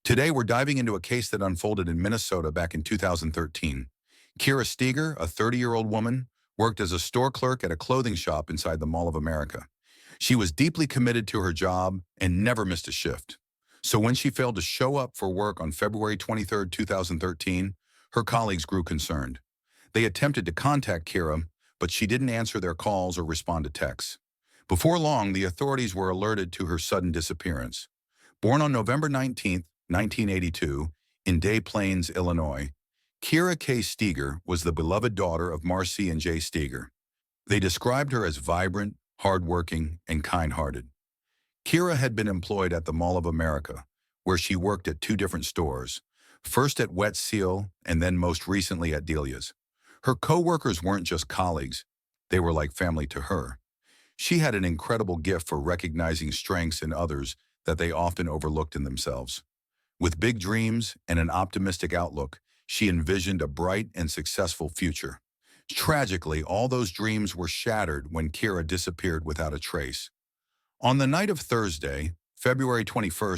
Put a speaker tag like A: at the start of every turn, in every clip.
A: Today, we're diving into a case that unfolded in Minnesota back in 2013. Kira Steger, a 30-year-old woman, worked as a store clerk at a clothing shop inside the Mall of America. She was deeply committed to her job and never missed a shift. So when she failed to show up for work on February 23, 2013, her colleagues grew concerned. They attempted to contact Kira, but she didn't answer their calls or respond to texts. Before long, the authorities were alerted to her sudden disappearance. Born on November 19, 1982, in Des Plaines, Illinois, Kira K. Steger was the beloved daughter of Marcy and Jay Steger. They described her as vibrant, hardworking, and kind-hearted. Kira had been employed at the Mall of America, where she worked at two different stores, first at Wet Seal and then most recently at Delia's. Her co-workers weren't just colleagues, they were like family to her. She had an incredible gift for recognizing strengths in others that they often overlooked in themselves. With big dreams and an optimistic outlook, she envisioned a bright and successful future. Tragically, all those dreams were shattered when Kira disappeared without a trace. On the night of Thursday, February 21,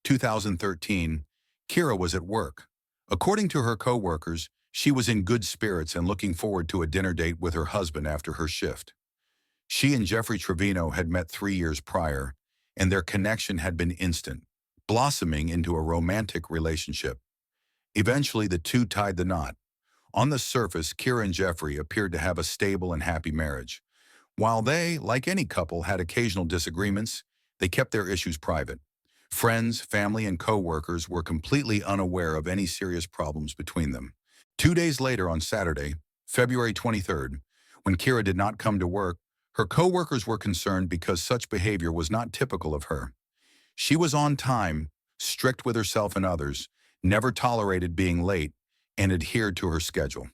A: 2013, Kira was at work. According to her co-workers, she was in good spirits and looking forward to a dinner date with her husband after her shift. She and Jeffrey Trevino had met 3 years prior, and their connection had been instant, blossoming into a romantic relationship. Eventually, the two tied the knot. On the surface, Kira and Jeffrey appeared to have a stable and happy marriage. While they, like any couple, had occasional disagreements, they kept their issues private. Friends, family, and co-workers were completely unaware of any serious problems between them. 2 days later, on Saturday, February 23rd, when Kira did not come to work, her co-workers were concerned because such behavior was not typical of her. She was on time, strict with herself and others, never tolerated being late, and adhered to her schedule.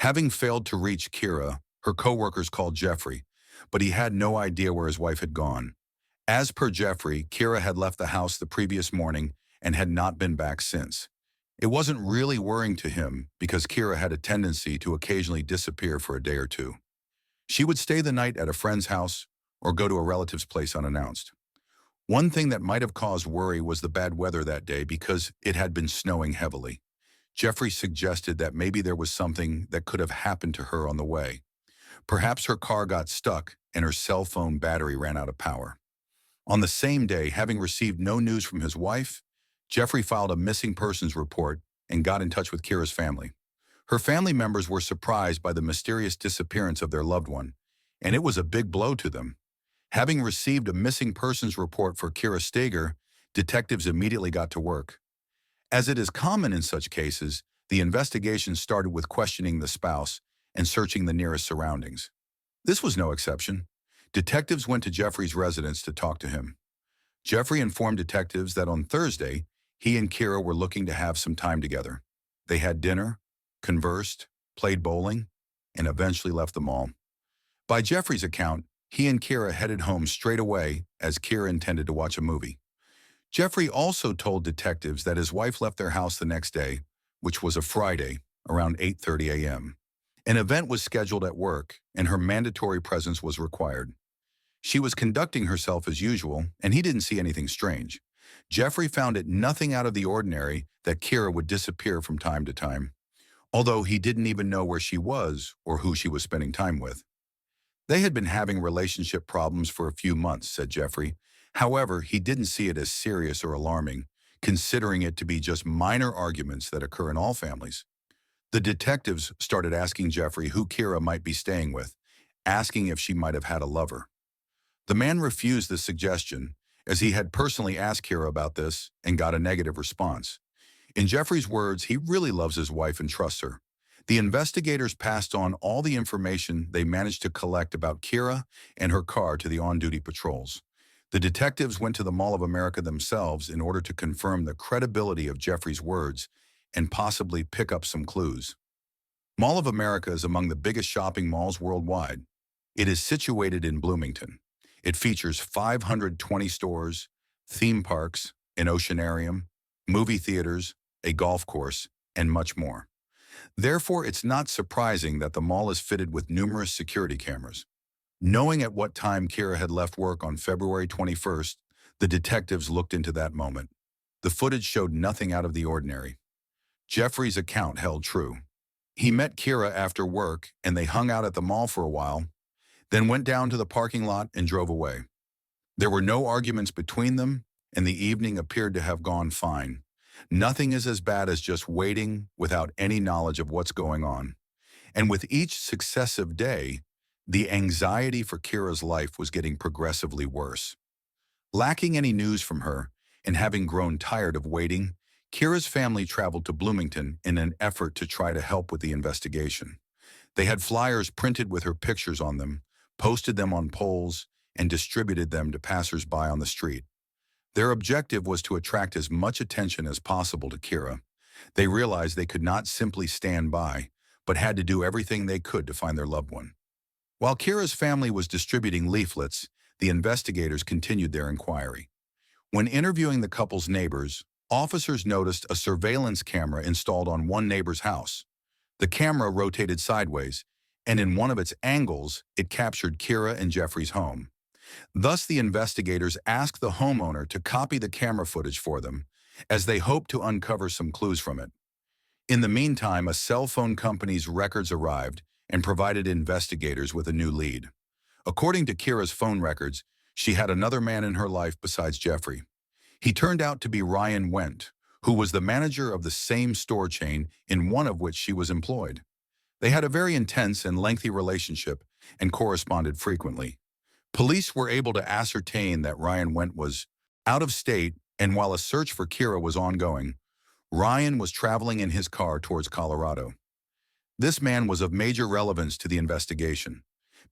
A: Having failed to reach Kira, her co-workers called Jeffrey, but he had no idea where his wife had gone. As per Jeffrey, Kira had left the house the previous morning and had not been back since. It wasn't really worrying to him because Kira had a tendency to occasionally disappear for a day or two. She would stay the night at a friend's house or go to a relative's place unannounced. One thing that might have caused worry was the bad weather that day because it had been snowing heavily. Jeffrey suggested that maybe there was something that could have happened to her on the way. Perhaps her car got stuck and her cell phone battery ran out of power. On the same day, having received no news from his wife, Jeffrey filed a missing persons report and got in touch with Kira's family. Her family members were surprised by the mysterious disappearance of their loved one, and it was a big blow to them. Having received a missing persons report for Kira Steger, detectives immediately got to work. As it is common in such cases, the investigation started with questioning the spouse and searching the nearest surroundings. This was no exception. Detectives went to Jeffrey's residence to talk to him. Jeffrey informed detectives that on Thursday, he and Kira were looking to have some time together. They had dinner, conversed, played bowling, and eventually left the mall. By Jeffrey's account, he and Kira headed home straight away as Kira intended to watch a movie. Jeffrey also told detectives that his wife left their house the next day, which was a Friday, around 8:30 a.m. An event was scheduled at work, and her mandatory presence was required. She was conducting herself as usual, and he didn't see anything strange. Jeffrey found it nothing out of the ordinary that Kira would disappear from time to time, although he didn't even know where she was or who she was spending time with. They had been having relationship problems for a few months, said Jeffrey. However, he didn't see it as serious or alarming, considering it to be just minor arguments that occur in all families. The detectives started asking Jeffrey who Kira might be staying with, asking if she might have had a lover. The man refused the suggestion, as he had personally asked Kira about this and got a negative response. In Jeffrey's words, he really loves his wife and trusts her. The investigators passed on all the information they managed to collect about Kira and her car to the on-duty patrols. The detectives went to the Mall of America themselves in order to confirm the credibility of Jeffrey's words and possibly pick up some clues. Mall of America is among the biggest shopping malls worldwide. It is situated in Bloomington. It features 520 stores, theme parks, an oceanarium, movie theaters, a golf course, and much more. Therefore, it's not surprising that the mall is fitted with numerous security cameras. Knowing at what time Kira had left work on February 21st, the detectives looked into that moment. The footage showed nothing out of the ordinary. Jeffrey's account held true. He met Kira after work and they hung out at the mall for a while, then went down to the parking lot and drove away. There were no arguments between them, and the evening appeared to have gone fine. Nothing is as bad as just waiting without any knowledge of what's going on. And with each successive day, the anxiety for Kira's life was getting progressively worse. Lacking any news from her, and having grown tired of waiting, Kira's family traveled to Bloomington in an effort to try to help with the investigation. They had flyers printed with her pictures on them, posted them on poles, and distributed them to passers-by on the street. Their objective was to attract as much attention as possible to Kira. They realized they could not simply stand by, but had to do everything they could to find their loved one. While Kira's family was distributing leaflets, the investigators continued their inquiry. When interviewing the couple's neighbors, officers noticed a surveillance camera installed on one neighbor's house. The camera rotated sideways, and in one of its angles, it captured Kira and Jeffrey's home. Thus, the investigators asked the homeowner to copy the camera footage for them, as they hoped to uncover some clues from it. In the meantime, a cell phone company's records arrived and provided investigators with a new lead. According to Kira's phone records, she had another man in her life besides Jeffrey. He turned out to be Ryan Wendt, who was the manager of the same store chain in one of which she was employed. They had a very intense and lengthy relationship and corresponded frequently. Police were able to ascertain that Ryan Wendt was out of state, and while a search for Kira was ongoing, Ryan was traveling in his car towards Colorado. This man was of major relevance to the investigation,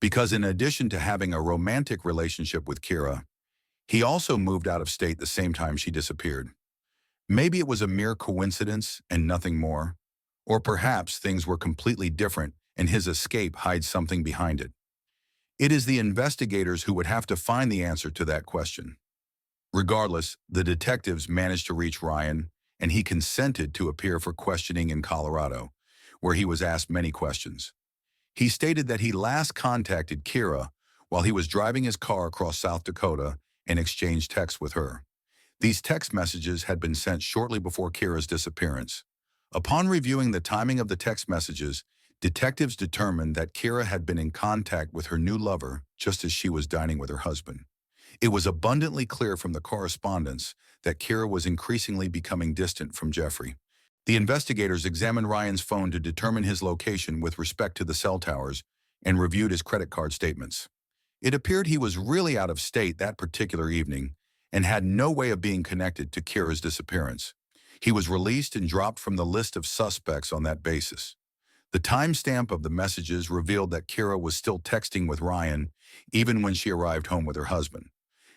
A: because in addition to having a romantic relationship with Kira, he also moved out of state the same time she disappeared. Maybe it was a mere coincidence and nothing more, or perhaps things were completely different and his escape hides something behind it. It is the investigators who would have to find the answer to that question. Regardless, the detectives managed to reach Ryan, and he consented to appear for questioning in Colorado, where he was asked many questions. He stated that he last contacted Kira while he was driving his car across South Dakota and exchanged texts with her. These text messages had been sent shortly before Kira's disappearance. Upon reviewing the timing of the text messages, detectives determined that Kira had been in contact with her new lover just as she was dining with her husband. It was abundantly clear from the correspondence that Kira was increasingly becoming distant from Jeffrey. The investigators examined Ryan's phone to determine his location with respect to the cell towers and reviewed his credit card statements. It appeared he was really out of state that particular evening and had no way of being connected to Kira's disappearance. He was released and dropped from the list of suspects on that basis. The timestamp of the messages revealed that Kira was still texting with Ryan even when she arrived home with her husband.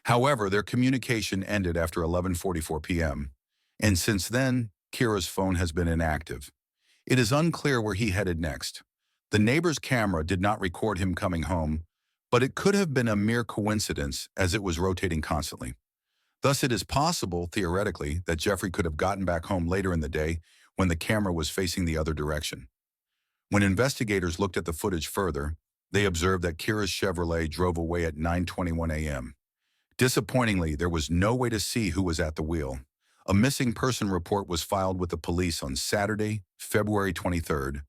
A: However, their communication ended after 11:44 p.m., and since then, Kira's phone has been inactive. It is unclear where he headed next. The neighbor's camera did not record him coming home, but it could have been a mere coincidence as it was rotating constantly. Thus, it is possible, theoretically, that Jeffrey could have gotten back home later in the day when the camera was facing the other direction. When investigators looked at the footage further, they observed that Kira's Chevrolet drove away at 9:21 a.m. Disappointingly, there was no way to see who was at the wheel. A missing person report was filed with the police on Saturday, February 23rd,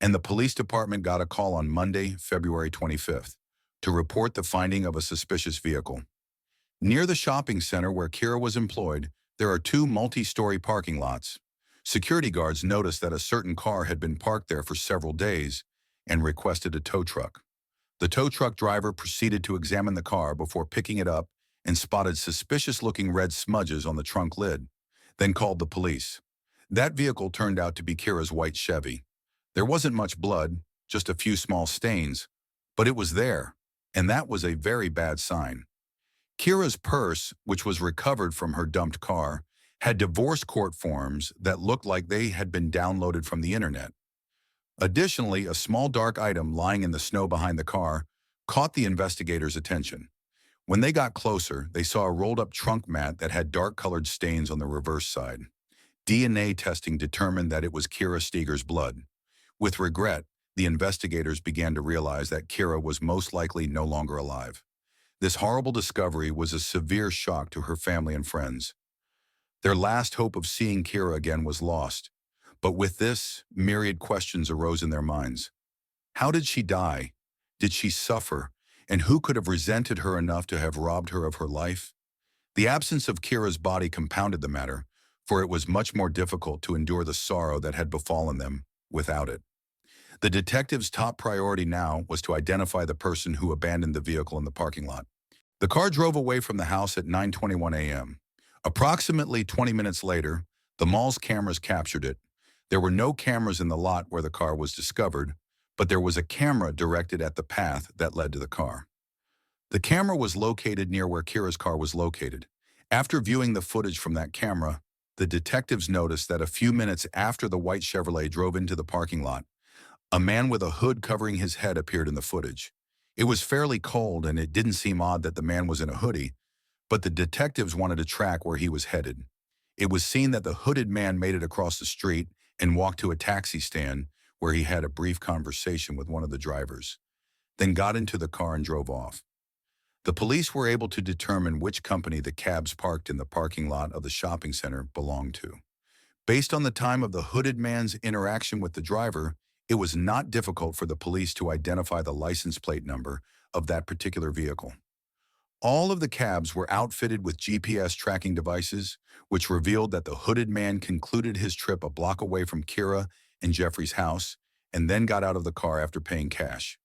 A: and the police department got a call on Monday, February 25th, to report the finding of a suspicious vehicle. Near the shopping center where Kira was employed, there are two multi-story parking lots. Security guards noticed that a certain car had been parked there for several days and requested a tow truck. The tow truck driver proceeded to examine the car before picking it up and spotted suspicious-looking red smudges on the trunk lid, then called the police. That vehicle turned out to be Kira's white Chevy. There wasn't much blood, just a few small stains, but it was there, and that was a very bad sign. Kira's purse, which was recovered from her dumped car, had divorce court forms that looked like they had been downloaded from the internet. Additionally, a small dark item lying in the snow behind the car caught the investigators' attention. When they got closer, they saw a rolled-up trunk mat that had dark-colored stains on the reverse side. DNA testing determined that it was Kira Steger's blood. With regret, the investigators began to realize that Kira was most likely no longer alive. This horrible discovery was a severe shock to her family and friends. Their last hope of seeing Kira again was lost. But with this, myriad questions arose in their minds. How did she die? Did she suffer? And who could have resented her enough to have robbed her of her life? The absence of Kira's body compounded the matter, for it was much more difficult to endure the sorrow that had befallen them without it. The detective's top priority now was to identify the person who abandoned the vehicle in the parking lot. The car drove away from the house at 9:21 a.m. Approximately 20 minutes later, the mall's cameras captured it. There were no cameras in the lot where the car was discovered, but there was a camera directed at the path that led to the car. The camera was located near where Kira's car was located. After viewing the footage from that camera, the detectives noticed that a few minutes after the white Chevrolet drove into the parking lot, a man with a hood covering his head appeared in the footage. It was fairly cold and it didn't seem odd that the man was in a hoodie, but the detectives wanted to track where he was headed. It was seen that the hooded man made it across the street and walked to a taxi stand where he had a brief conversation with one of the drivers, then got into the car and drove off. The police were able to determine which company the cabs parked in the parking lot of the shopping center belonged to. Based on the time of the hooded man's interaction with the driver, it was not difficult for the police to identify the license plate number of that particular vehicle. All of the cabs were outfitted with GPS tracking devices, which revealed that the hooded man concluded his trip a block away from Kira and Jeffrey's house and then got out of the car after paying cash.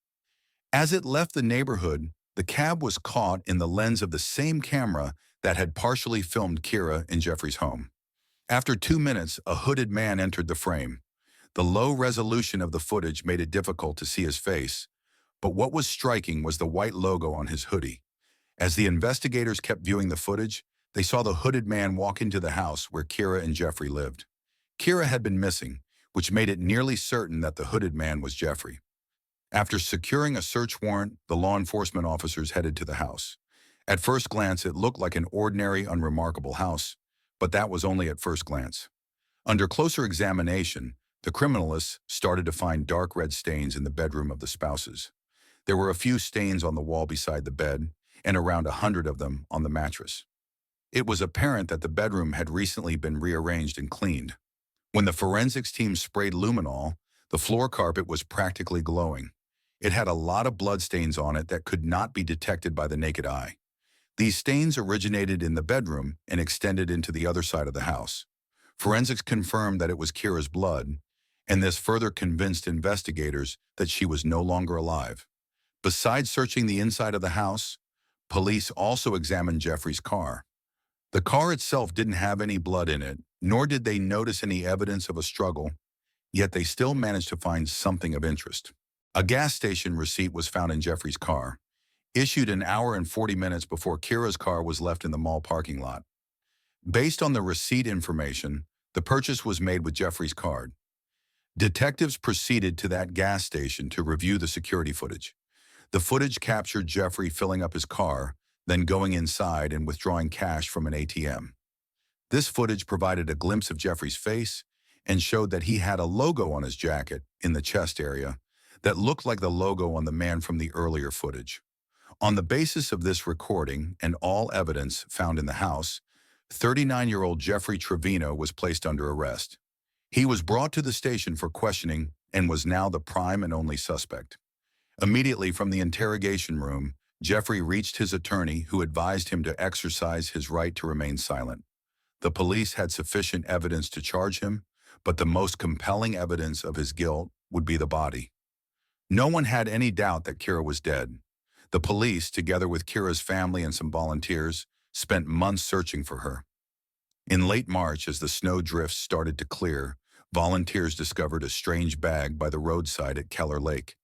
A: As it left the neighborhood, the cab was caught in the lens of the same camera that had partially filmed Kira in Jeffrey's home. After 2 minutes, a hooded man entered the frame. The low resolution of the footage made it difficult to see his face, but what was striking was the white logo on his hoodie. As the investigators kept viewing the footage, they saw the hooded man walk into the house where Kira and Jeffrey lived. Kira had been missing, which made it nearly certain that the hooded man was Jeffrey. After securing a search warrant, the law enforcement officers headed to the house. At first glance, it looked like an ordinary, unremarkable house, but that was only at first glance. Under closer examination, the criminalists started to find dark red stains in the bedroom of the spouses. There were a few stains on the wall beside the bed, and around 100 of them on the mattress. It was apparent that the bedroom had recently been rearranged and cleaned. When the forensics team sprayed luminol, the floor carpet was practically glowing. It had a lot of bloodstains on it that could not be detected by the naked eye. These stains originated in the bedroom and extended into the other side of the house. Forensics confirmed that it was Kira's blood, and this further convinced investigators that she was no longer alive. Besides searching the inside of the house, police also examined Jeffrey's car. The car itself didn't have any blood in it, nor did they notice any evidence of a struggle, yet they still managed to find something of interest. A gas station receipt was found in Jeffrey's car, issued an hour and 40 minutes before Kira's car was left in the mall parking lot. Based on the receipt information, the purchase was made with Jeffrey's card. Detectives proceeded to that gas station to review the security footage. The footage captured Jeffrey filling up his car, then going inside and withdrawing cash from an ATM. This footage provided a glimpse of Jeffrey's face and showed that he had a logo on his jacket in the chest area that looked like the logo on the man from the earlier footage. On the basis of this recording and all evidence found in the house, 39-year-old Jeffrey Trevino was placed under arrest. He was brought to the station for questioning and was now the prime and only suspect. Immediately from the interrogation room, Jeffrey reached his attorney, who advised him to exercise his right to remain silent. The police had sufficient evidence to charge him, but the most compelling evidence of his guilt would be the body. No one had any doubt that Kira was dead. The police, together with Kira's family and some volunteers, spent months searching for her. In late March, as the snow drifts started to clear, volunteers discovered a strange bag by the roadside at Keller Lake,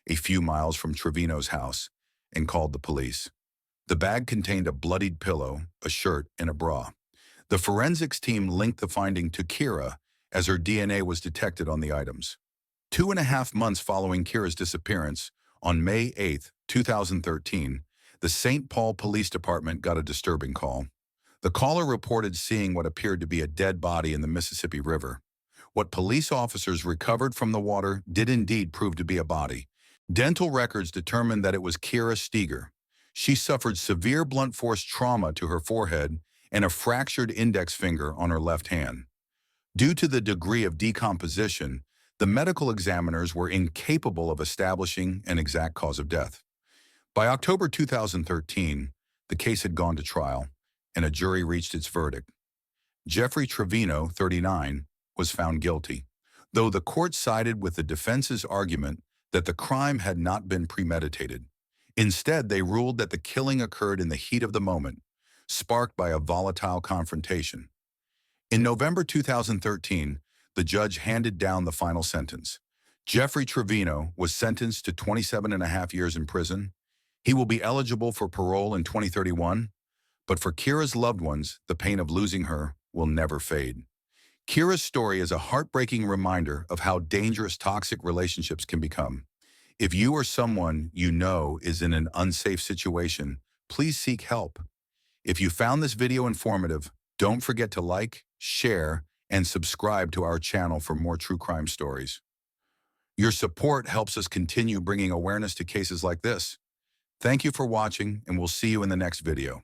A: a few miles from Trevino's house, and called the police. The bag contained a bloodied pillow, a shirt, and a bra. The forensics team linked the finding to Kira, as her DNA was detected on the items. 2.5 months following Kira's disappearance, on May 8, 2013, the St. Paul Police Department got a disturbing call. The caller reported seeing what appeared to be a dead body in the Mississippi River. What police officers recovered from the water did indeed prove to be a body. Dental records determined that it was Kira Steger. She suffered severe blunt force trauma to her forehead and a fractured index finger on her left hand. Due to the degree of decomposition, the medical examiners were incapable of establishing an exact cause of death. By October 2013, the case had gone to trial, and a jury reached its verdict. Jeffrey Trevino, 39, was found guilty, though the court sided with the defense's argument that the crime had not been premeditated. Instead, they ruled that the killing occurred in the heat of the moment, sparked by a volatile confrontation. In November 2013, the judge handed down the final sentence. Jeffrey Trevino was sentenced to 27.5 years in prison. He will be eligible for parole in 2031, but for Kira's loved ones, the pain of losing her will never fade. Kira's story is a heartbreaking reminder of how dangerous toxic relationships can become. If you or someone you know is in an unsafe situation, please seek help. If you found this video informative, don't forget to like, share, and subscribe to our channel for more true crime stories. Your support helps us continue bringing awareness to cases like this. Thank you for watching, and we'll see you in the next video.